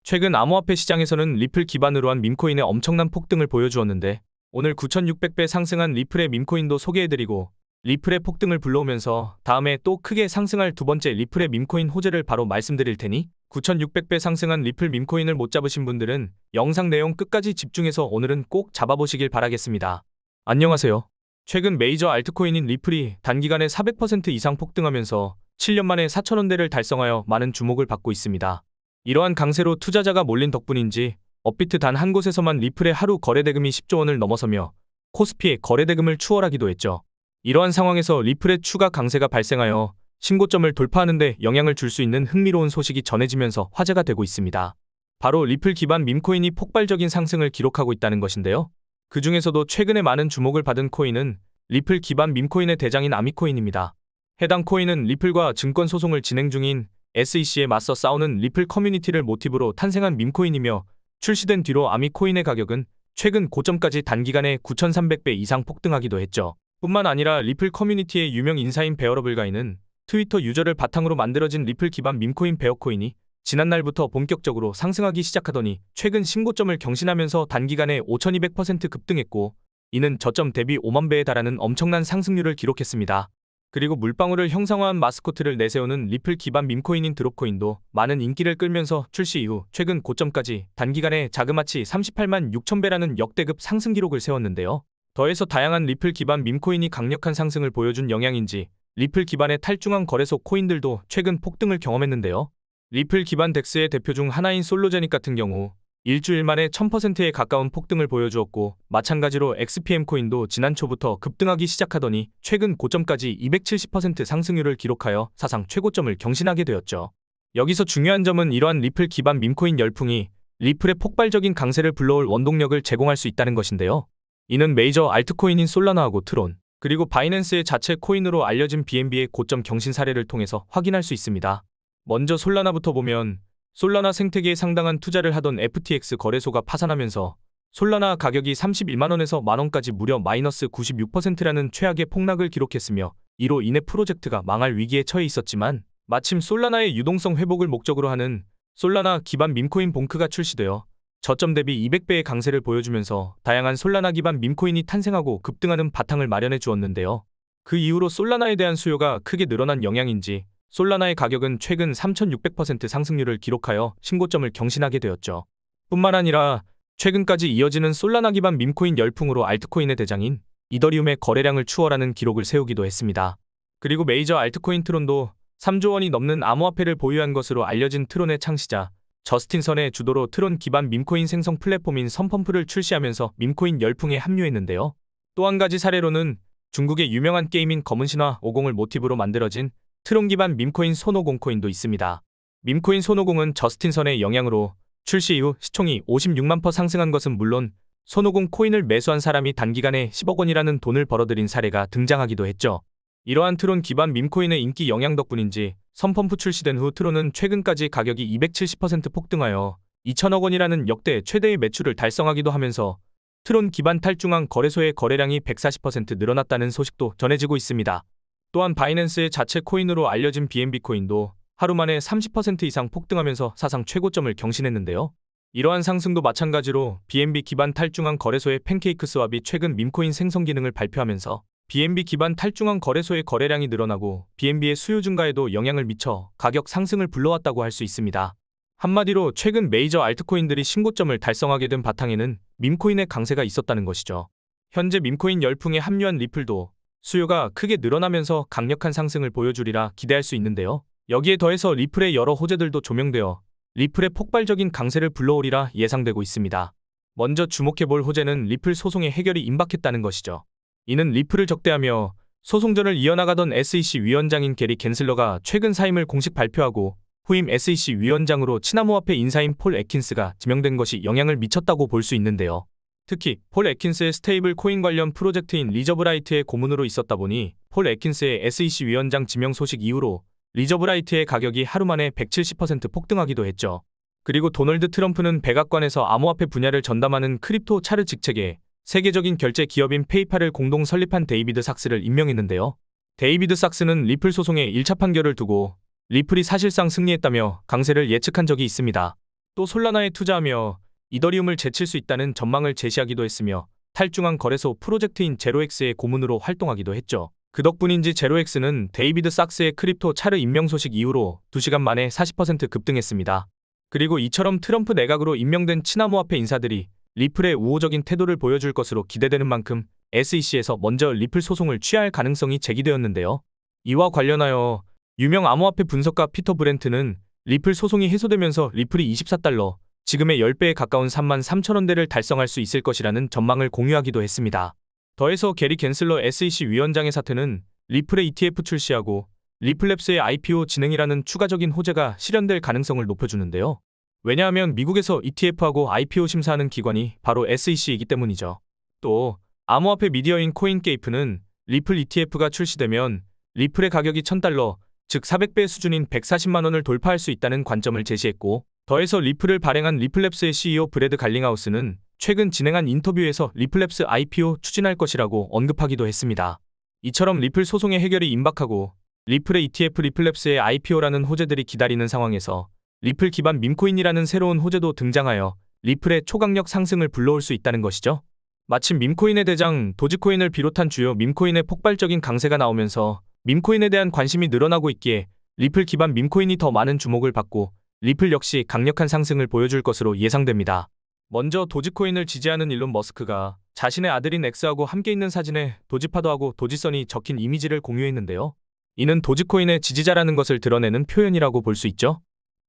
최근 암호화폐 시장에서는 리플 기반으로 한 밈코인의 엄청난 폭등을 보여주었는데 오늘 9,600배 상승한 리플의 밈코인도 소개해드리고 리플의 폭등을 불러오면서 다음에 또 크게 상승할 두 번째 리플의 밈코인 호재를 바로 말씀드릴 테니 9,600배 상승한 리플 밈코인을 못 잡으신 분들은 영상 내용 끝까지 집중해서 오늘은 꼭 잡아보시길 바라겠습니다. 안녕하세요. 최근 메이저 알트코인인 리플이 단기간에 400% 이상 폭등하면서 7년 만에 4,000원대를 달성하여 많은 주목을 받고 있습니다. 이러한 강세로 투자자가 몰린 덕분인지 업비트 단 한 곳에서만 리플의 하루 거래대금이 10조 원을 넘어서며 코스피의 거래대금을 추월하기도 했죠. 이러한 상황에서 리플의 추가 강세가 발생하여 신고점을 돌파하는 데 영향을 줄 수 있는 흥미로운 소식이 전해지면서 화제가 되고 있습니다. 바로 리플 기반 밈코인이 폭발적인 상승을 기록하고 있다는 것인데요. 그 중에서도 최근에 많은 주목을 받은 코인은 리플 기반 밈코인의 대장인 아미코인입니다. 해당 코인은 리플과 증권 소송을 진행 중인 SEC에 맞서 싸우는 리플 커뮤니티를 모티브로 탄생한 밈코인이며 출시된 뒤로 아미코인의 가격은 최근 고점까지 단기간에 9,300배 이상 폭등하기도 했죠. 뿐만 아니라 리플 커뮤니티의 유명 인사인 베어러블가이는 트위터 유저를 바탕으로 만들어진 리플 기반 밈코인 베어코인이 지난날부터 본격적으로 상승하기 시작하더니 최근 신고점을 경신하면서 단기간에 5,200% 급등했고 이는 저점 대비 5만 배에 달하는 엄청난 상승률을 기록했습니다. 그리고 물방울을 형상화한 마스코트를 내세우는 리플 기반 밈코인인 드롭코인도 많은 인기를 끌면서 출시 이후 최근 고점까지 단기간에 자그마치 38만 6천 배라는 역대급 상승 기록을 세웠는데요. 더해서 다양한 리플 기반 밈코인이 강력한 상승을 보여준 영향인지 리플 기반의 탈중앙 거래소 코인들도 최근 폭등을 경험했는데요. 리플 기반 덱스의 대표 중 하나인 솔로제닉 같은 경우 일주일 만에 1000%에 가까운 폭등을 보여주었고 마찬가지로 XPM 코인도 지난 초부터 급등하기 시작하더니 최근 고점까지 270% 상승률을 기록하여 사상 최고점을 경신하게 되었죠. 여기서 중요한 점은 이러한 리플 기반 밈코인 열풍이 리플의 폭발적인 강세를 불러올 원동력을 제공할 수 있다는 것인데요. 이는 메이저 알트코인인 솔라나하고 트론, 그리고 바이낸스의 자체 코인으로 알려진 BNB의 고점 경신 사례를 통해서 확인할 수 있습니다. 먼저 솔라나부터 보면 솔라나 생태계에 상당한 투자를 하던 FTX 거래소가 파산하면서 솔라나 가격이 31만원에서 만원까지 무려 마이너스 96%라는 최악의 폭락을 기록했으며 이로 인해 프로젝트가 망할 위기에 처해 있었지만 마침 솔라나의 유동성 회복을 목적으로 하는 솔라나 기반 밈코인 봉크가 출시되어 저점 대비 200배의 강세를 보여주면서 다양한 솔라나 기반 밈코인이 탄생하고 급등하는 바탕을 마련해 주었는데요. 그 이후로 솔라나에 대한 수요가 크게 늘어난 영향인지 솔라나의 가격은 최근 3,600% 상승률을 기록하여 신고점을 경신하게 되었죠. 뿐만 아니라 최근까지 이어지는 솔라나 기반 밈코인 열풍으로 알트코인의 대장인 이더리움의 거래량을 추월하는 기록을 세우기도 했습니다. 그리고 메이저 알트코인 트론도 3조 원이 넘는 암호화폐를 보유한 것으로 알려진 트론의 창시자 저스틴 선의 주도로 트론 기반 밈코인 생성 플랫폼인 선펌프를 출시하면서 밈코인 열풍에 합류했는데요. 또 한 가지 사례로는 중국의 유명한 게임인 검은신화 50을 모티브로 만들어진 트론 기반 밈코인 손오공 코인도 있습니다. 밈코인 손오공은 저스틴 선의 영향으로 출시 이후 시총이 56만 % 상승한 것은 물론 손오공 코인을 매수한 사람이 단기간에 10억 원이라는 돈을 벌어들인 사례가 등장하기도 했죠. 이러한 트론 기반 밈코인의 인기 영향 덕분인지 선펌프 출시된 후 트론은 최근까지 가격이 270% 폭등하여 2천억 원이라는 역대 최대의 매출을 달성하기도 하면서 트론 기반 탈중앙 거래소의 거래량이 140% 늘어났다는 소식도 전해지고 있습니다. 또한 바이낸스의 자체 코인으로 알려진 BNB 코인도 하루 만에 30% 이상 폭등하면서 사상 최고점을 경신했는데요. 이러한 상승도 마찬가지로 BNB 기반 탈중앙 거래소의 팬케이크 스왑이 최근 밈코인 생성 기능을 발표하면서 BNB 기반 탈중앙 거래소의 거래량이 늘어나고 BNB의 수요 증가에도 영향을 미쳐 가격 상승을 불러왔다고 할 수 있습니다. 한마디로 최근 메이저 알트코인들이 신고점을 달성하게 된 바탕에는 밈코인의 강세가 있었다는 것이죠. 현재 밈코인 열풍에 합류한 리플도 수요가 크게 늘어나면서 강력한 상승을 보여주리라 기대할 수 있는데요. 여기에 더해서 리플의 여러 호재들도 조명되어 리플의 폭발적인 강세를 불러오리라 예상되고 있습니다. 먼저 주목해볼 호재는 리플 소송의 해결이 임박했다는 것이죠. 이는 리플을 적대하며 소송전을 이어나가던 SEC 위원장인 게리 겐슬러가 최근 사임을 공식 발표하고 후임 SEC 위원장으로 친암호화폐 인사인 폴 애킨스가 지명된 것이 영향을 미쳤다고 볼 수 있는데요. 특히 폴 애킨스의 스테이블 코인 관련 프로젝트인 리저브라이트의 고문으로 있었다 보니 폴 애킨스의 SEC 위원장 지명 소식 이후로 리저브라이트의 가격이 하루 만에 170% 폭등하기도 했죠. 그리고 도널드 트럼프는 백악관에서 암호화폐 분야를 전담하는 크립토 차르 직책에 세계적인 결제 기업인 페이팔을 공동 설립한 데이비드 삭스를 임명했는데요. 데이비드 삭스는 리플 소송의 1차 판결을 두고 리플이 사실상 승리했다며 강세를 예측한 적이 있습니다. 또 솔라나에 투자하며 이더리움을 제칠 수 있다는 전망을 제시하기도 했으며 탈중앙 거래소 프로젝트인 제로엑스의 고문으로 활동하기도 했죠. 그 덕분인지 제로엑스는 데이비드 sak스의 크립토 차르 임명 소식 이후로 2시간 만에 40% 급등했습니다. 그리고 이처럼 트럼프 내각으로 임명된 친암호화폐 인사들이 리플의 우호적인 태도를 보여줄 것으로 기대되는 만큼 SEC에서 먼저 리플 소송을 취할 가능성이 제기되었는데요. 이와 관련하여 유명 암호화폐 분석가 피터 브렌트는 리플 소송이 해소되면서 리플이 24달러, 지금의 10배에 가까운 33,000원대를 달성할 수 있을 것이라는 전망을 공유하기도 했습니다. 더해서 게리 갠슬러 SEC 위원장의 사퇴는 리플의 ETF 출시하고 리플랩스의 IPO 진행이라는 추가적인 호재가 실현될 가능성을 높여주는데요. 왜냐하면 미국에서 ETF하고 IPO 심사하는 기관이 바로 SEC이기 때문이죠. 또 암호화폐 미디어인 코인게이프는 리플 ETF가 출시되면 리플의 가격이 1,000달러, 즉 400배 수준인 140만원을 돌파할 수 있다는 관점을 제시했고, 더해서 리플을 발행한 리플랩스의 CEO 브래드 갈링하우스는 최근 진행한 인터뷰에서 리플랩스 IPO 추진할 것이라고 언급하기도 했습니다. 이처럼 리플 소송의 해결이 임박하고 리플의 ETF 리플랩스의 IPO라는 호재들이 기다리는 상황에서 리플 기반 밈코인이라는 새로운 호재도 등장하여 리플의 초강력 상승을 불러올 수 있다는 것이죠. 마침 밈코인의 대장 도지코인을 비롯한 주요 밈코인의 폭발적인 강세가 나오면서 밈코인에 대한 관심이 늘어나고 있기에 리플 기반 밈코인이 더 많은 주목을 받고 리플 역시 강력한 상승을 보여줄 것으로 예상됩니다. 먼저 도지코인을 지지하는 일론 머스크가 자신의 아들인 엑스하고 함께 있는 사진에 도지파더하고 도지선이 적힌 이미지를 공유했는데요. 이는 도지코인의 지지자라는 것을 드러내는 표현이라고 볼 수 있죠.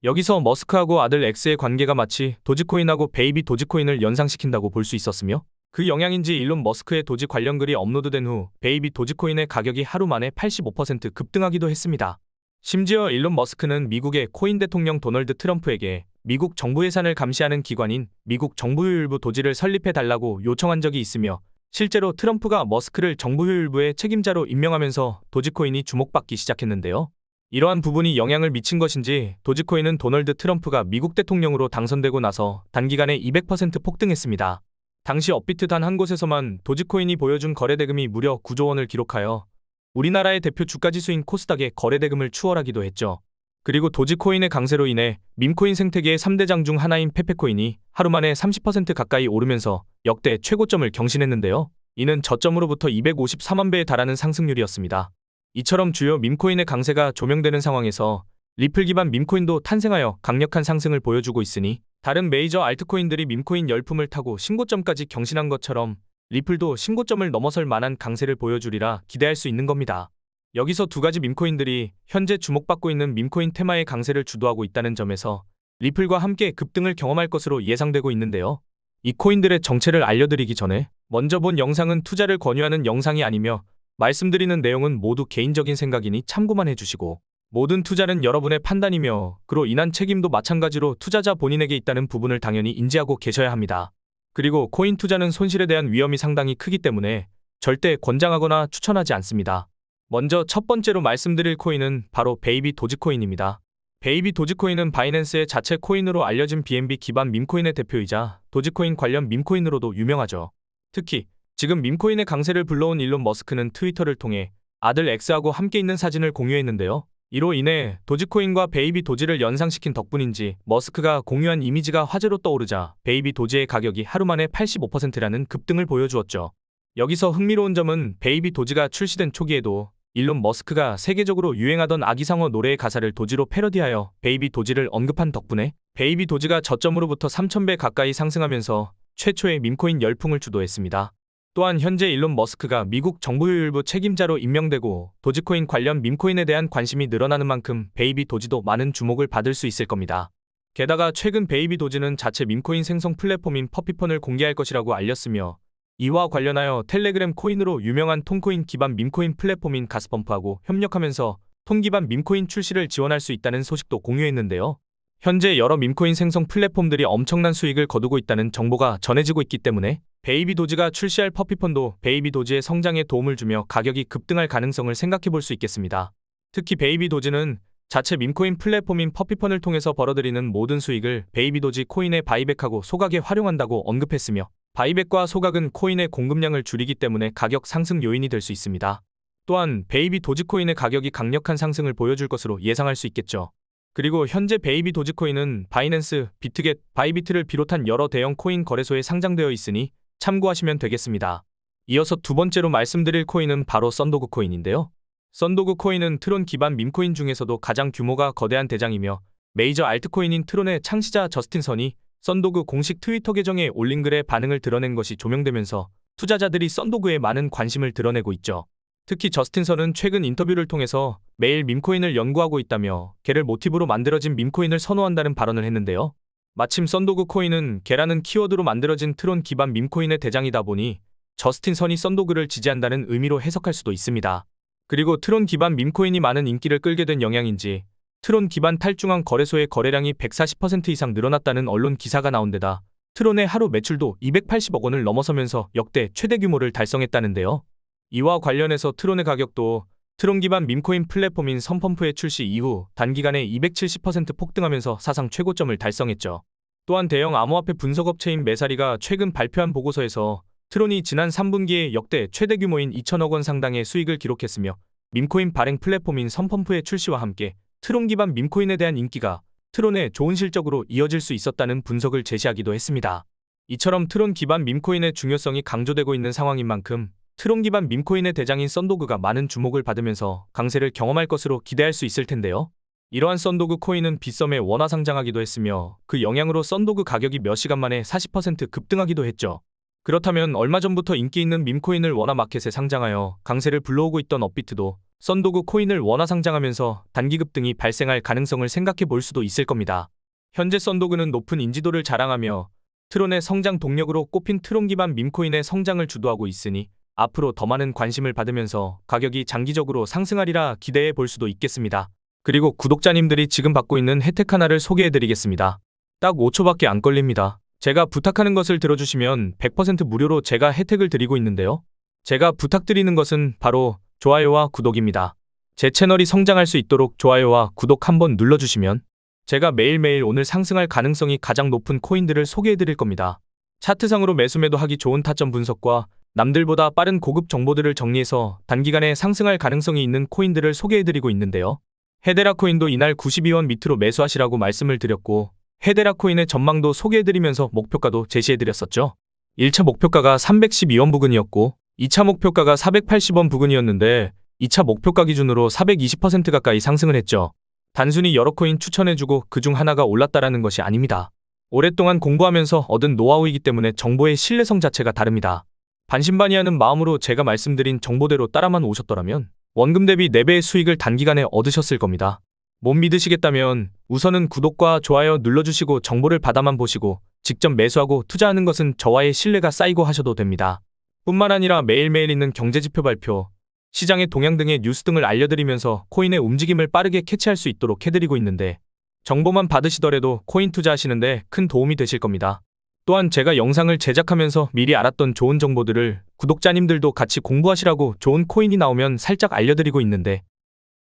여기서 머스크하고 아들 엑스의 관계가 마치 도지코인하고 베이비 도지코인을 연상시킨다고 볼 수 있었으며, 그 영향인지 일론 머스크의 도지 관련 글이 업로드된 후 베이비 도지코인의 가격이 하루 만에 85% 급등하기도 했습니다. 심지어 일론 머스크는 미국의 코인 대통령 도널드 트럼프에게 미국 정부 예산을 감시하는 기관인 미국 정부효율부 도지를 설립해달라고 요청한 적이 있으며, 실제로 트럼프가 머스크를 정부효율부의 책임자로 임명하면서 도지코인이 주목받기 시작했는데요. 이러한 부분이 영향을 미친 것인지 도지코인은 도널드 트럼프가 미국 대통령으로 당선되고 나서 단기간에 200% 폭등했습니다. 당시 업비트 단 한 곳에서만 도지코인이 보여준 거래대금이 무려 9조 원을 기록하여 우리나라의 대표 주가지수인 코스닥의 거래대금을 추월하기도 했죠. 그리고 도지코인의 강세로 인해 밈코인 생태계의 3대장 중 하나인 페페코인이 하루 만에 30% 가까이 오르면서 역대 최고점을 경신했는데요. 이는 저점으로부터 254만 배에 달하는 상승률이었습니다. 이처럼 주요 밈코인의 강세가 조명되는 상황에서 리플 기반 밈코인도 탄생하여 강력한 상승을 보여주고 있으니 다른 메이저 알트코인들이 밈코인 열풍을 타고 신고점까지 경신한 것처럼 리플도 신고점을 넘어설 만한 강세를 보여주리라 기대할 수 있는 겁니다. 여기서 두 가지 밈코인들이 현재 주목받고 있는 밈코인 테마의 강세를 주도하고 있다는 점에서 리플과 함께 급등을 경험할 것으로 예상되고 있는데요. 이 코인들의 정체를 알려드리기 전에 먼저 본 영상은 투자를 권유하는 영상이 아니며 말씀드리는 내용은 모두 개인적인 생각이니 참고만 해주시고, 모든 투자는 여러분의 판단이며 그로 인한 책임도 마찬가지로 투자자 본인에게 있다는 부분을 당연히 인지하고 계셔야 합니다. 그리고 코인 투자는 손실에 대한 위험이 상당히 크기 때문에 절대 권장하거나 추천하지 않습니다. 먼저 첫 번째로 말씀드릴 코인은 바로 베이비 도지코인입니다. 베이비 도지코인은 바이낸스의 자체 코인으로 알려진 BNB 기반 밈코인의 대표이자 도지코인 관련 밈코인으로도 유명하죠. 특히 지금 밈코인의 강세를 불러온 일론 머스크는 트위터를 통해 아들 엑스하고 함께 있는 사진을 공유했는데요. 이로 인해 도지코인과 베이비 도지를 연상시킨 덕분인지 머스크가 공유한 이미지가 화제로 떠오르자 베이비 도지의 가격이 하루 만에 85%라는 급등을 보여주었죠. 여기서 흥미로운 점은 베이비 도지가 출시된 초기에도 일론 머스크가 세계적으로 유행하던 아기상어 노래의 가사를 도지로 패러디하여 베이비 도지를 언급한 덕분에 베이비 도지가 저점으로부터 3,000배 가까이 상승하면서 최초의 밈코인 열풍을 주도했습니다. 또한 현재 일론 머스크가 미국 정부효율부 책임자로 임명되고 도지코인 관련 밈코인에 대한 관심이 늘어나는 만큼 베이비 도지도 많은 주목을 받을 수 있을 겁니다. 게다가 최근 베이비 도지는 자체 밈코인 생성 플랫폼인 퍼피펀을 공개할 것이라고 알렸으며, 이와 관련하여 텔레그램 코인으로 유명한 톤코인 기반 밈코인 플랫폼인 가스펌프하고 협력하면서 톤 기반 밈코인 출시를 지원할 수 있다는 소식도 공유했는데요. 현재 여러 밈코인 생성 플랫폼들이 엄청난 수익을 거두고 있다는 정보가 전해지고 있기 때문에 베이비 도지가 출시할 퍼피펀도 베이비 도지의 성장에 도움을 주며 가격이 급등할 가능성을 생각해 볼 수 있겠습니다. 특히 베이비 도지는 자체 밈코인 플랫폼인 퍼피펀을 통해서 벌어들이는 모든 수익을 베이비 도지 코인에 바이백하고 소각에 활용한다고 언급했으며, 바이백과 소각은 코인의 공급량을 줄이기 때문에 가격 상승 요인이 될 수 있습니다. 또한 베이비 도지코인의 가격이 강력한 상승을 보여줄 것으로 예상할 수 있겠죠. 그리고 현재 베이비 도지코인은 바이낸스, 비트겟, 바이비트를 비롯한 여러 대형 코인 거래소에 상장되어 있으니 참고하시면 되겠습니다. 이어서 두 번째로 말씀드릴 코인은 바로 썬도그 코인인데요. 썬도그 코인은 트론 기반 밈코인 중에서도 가장 규모가 거대한 대장이며 메이저 알트코인인 트론의 창시자 저스틴 선이 썬도그 공식 트위터 계정에 올린 글에 반응을 드러낸 것이 조명되면서 투자자들이 썬도그에 많은 관심을 드러내고 있죠. 특히 저스틴 선은 최근 인터뷰를 통해서 매일 밈코인을 연구하고 있다며 개를 모티브로 만들어진 밈코인을 선호한다는 발언을 했는데요. 마침 썬도그 코인은 개라는 키워드로 만들어진 트론 기반 밈코인의 대장이다 보니 저스틴 선이 썬도그를 지지한다는 의미로 해석할 수도 있습니다. 그리고 트론 기반 밈코인이 많은 인기를 끌게 된 영향인지 트론 기반 탈중앙 거래소의 거래량이 140% 이상 늘어났다는 언론 기사가 나온 데다 트론의 하루 매출도 280억 원을 넘어서면서 역대 최대 규모를 달성했다는데요. 이와 관련해서 트론의 가격도 트론 기반 밈코인 플랫폼인 선펌프의 출시 이후 단기간에 270% 폭등하면서 사상 최고점을 달성했죠. 또한 대형 암호화폐 분석업체인 메사리가 최근 발표한 보고서에서 트론이 지난 3분기에 역대 최대 규모인 2천억 원 상당의 수익을 기록했으며 밈코인 발행 플랫폼인 선펌프의 출시와 함께 트론 기반 밈코인에 대한 인기가 트론의 좋은 실적으로 이어질 수 있었다는 분석을 제시하기도 했습니다. 이처럼 트론 기반 밈코인의 중요성이 강조되고 있는 상황인 만큼 트론 기반 밈코인의 대장인 썬도그가 많은 주목을 받으면서 강세를 경험할 것으로 기대할 수 있을 텐데요. 이러한 썬도그 코인은 빗썸에 원화 상장하기도 했으며 그 영향으로 썬도그 가격이 몇 시간 만에 40% 급등하기도 했죠. 그렇다면 얼마 전부터 인기 있는 밈코인을 원화 마켓에 상장하여 강세를 불러오고 있던 업비트도 썬도그 코인을 원화 상장하면서 단기 급등이 발생할 가능성을 생각해 볼 수도 있을 겁니다. 현재 썬도그는 높은 인지도를 자랑하며 트론의 성장 동력으로 꼽힌 트론 기반 밈코인의 성장을 주도하고 있으니 앞으로 더 많은 관심을 받으면서 가격이 장기적으로 상승하리라 기대해 볼 수도 있겠습니다. 그리고 구독자님들이 지금 받고 있는 혜택 하나를 소개해 드리겠습니다. 딱 5초밖에 안 걸립니다. 제가 부탁하는 것을 들어주시면 100% 무료로 제가 혜택을 드리고 있는데요. 제가 부탁드리는 것은 바로 좋아요와 구독입니다. 제 채널이 성장할 수 있도록 좋아요와 구독 한번 눌러주시면 제가 매일매일 오늘 상승할 가능성이 가장 높은 코인들을 소개해 드릴 겁니다. 차트상으로 매수매도 하기 좋은 타점 분석과 남들보다 빠른 고급 정보들을 정리해서 단기간에 상승할 가능성이 있는 코인들을 소개해 드리고 있는데요. 헤데라 코인도 이날 92원 밑으로 매수하시라고 말씀을 드렸고 헤데라 코인의 전망도 소개해드리면서 목표가도 제시해드렸었죠. 1차 목표가가 312원 부근이었고 2차 목표가가 480원 부근이었는데 2차 목표가 기준으로 420% 가까이 상승을 했죠. 단순히 여러 코인 추천해주고 그중 하나가 올랐다라는 것이 아닙니다. 오랫동안 공부하면서 얻은 노하우이기 때문에 정보의 신뢰성 자체가 다릅니다. 반신반의하는 마음으로 제가 말씀드린 정보대로 따라만 오셨더라면 원금 대비 4배의 수익을 단기간에 얻으셨을 겁니다. 못 믿으시겠다면 우선은 구독과 좋아요 눌러주시고 정보를 받아만 보시고 직접 매수하고 투자하는 것은 저와의 신뢰가 쌓이고 하셔도 됩니다. 뿐만 아니라 매일매일 있는 경제지표 발표, 시장의 동향 등의 뉴스 등을 알려드리면서 코인의 움직임을 빠르게 캐치할 수 있도록 해드리고 있는데 정보만 받으시더라도 코인 투자하시는데 큰 도움이 되실 겁니다. 또한 제가 영상을 제작하면서 미리 알았던 좋은 정보들을 구독자님들도 같이 공부하시라고 좋은 코인이 나오면 살짝 알려드리고 있는데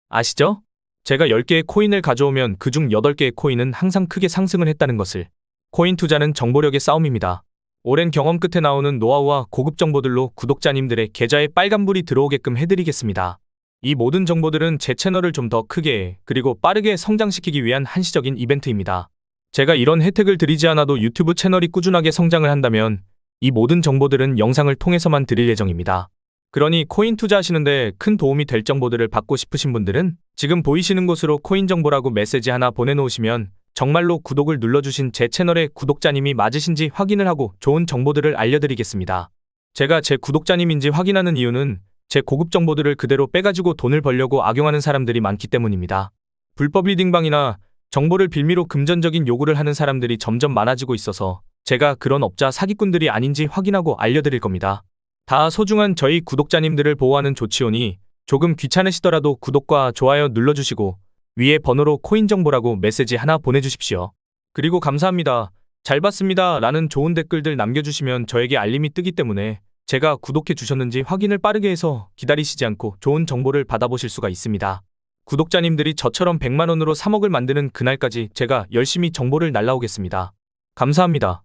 아시죠? 제가 10개의 코인을 가져오면 그중 8개의 코인은 항상 크게 상승을 했다는 것을. 코인 투자는 정보력의 싸움입니다. 오랜 경험 끝에 나오는 노하우와 고급 정보들로 구독자님들의 계좌에 빨간불이 들어오게끔 해드리겠습니다. 이 모든 정보들은 제 채널을 좀 더 크게 그리고 빠르게 성장시키기 위한 한시적인 이벤트입니다. 제가 이런 혜택을 드리지 않아도 유튜브 채널이 꾸준하게 성장을 한다면 이 모든 정보들은 영상을 통해서만 드릴 예정입니다. 그러니 코인 투자하시는데 큰 도움이 될 정보들을 받고 싶으신 분들은 지금 보이시는 곳으로 코인 정보라고 메시지 하나 보내놓으시면 정말로 구독을 눌러주신 제 채널의 구독자님이 맞으신지 확인을 하고 좋은 정보들을 알려드리겠습니다. 제가 제 구독자님인지 확인하는 이유는 제 고급 정보들을 그대로 빼가지고 돈을 벌려고 악용하는 사람들이 많기 때문입니다. 불법 리딩방이나 정보를 빌미로 금전적인 요구를 하는 사람들이 점점 많아지고 있어서 제가 그런 업자 사기꾼들이 아닌지 확인하고 알려드릴 겁니다. 다 소중한 저희 구독자님들을 보호하는 조치오니 조금 귀찮으시더라도 구독과 좋아요 눌러주시고 위에 번호로 코인 정보라고 메시지 하나 보내주십시오. 그리고 감사합니다. 잘 봤습니다. 라는 좋은 댓글들 남겨주시면 저에게 알림이 뜨기 때문에 제가 구독해 주셨는지 확인을 빠르게 해서 기다리시지 않고 좋은 정보를 받아보실 수가 있습니다. 구독자님들이 저처럼 100만 원으로 3억을 만드는 그날까지 제가 열심히 정보를 날라오겠습니다. 감사합니다.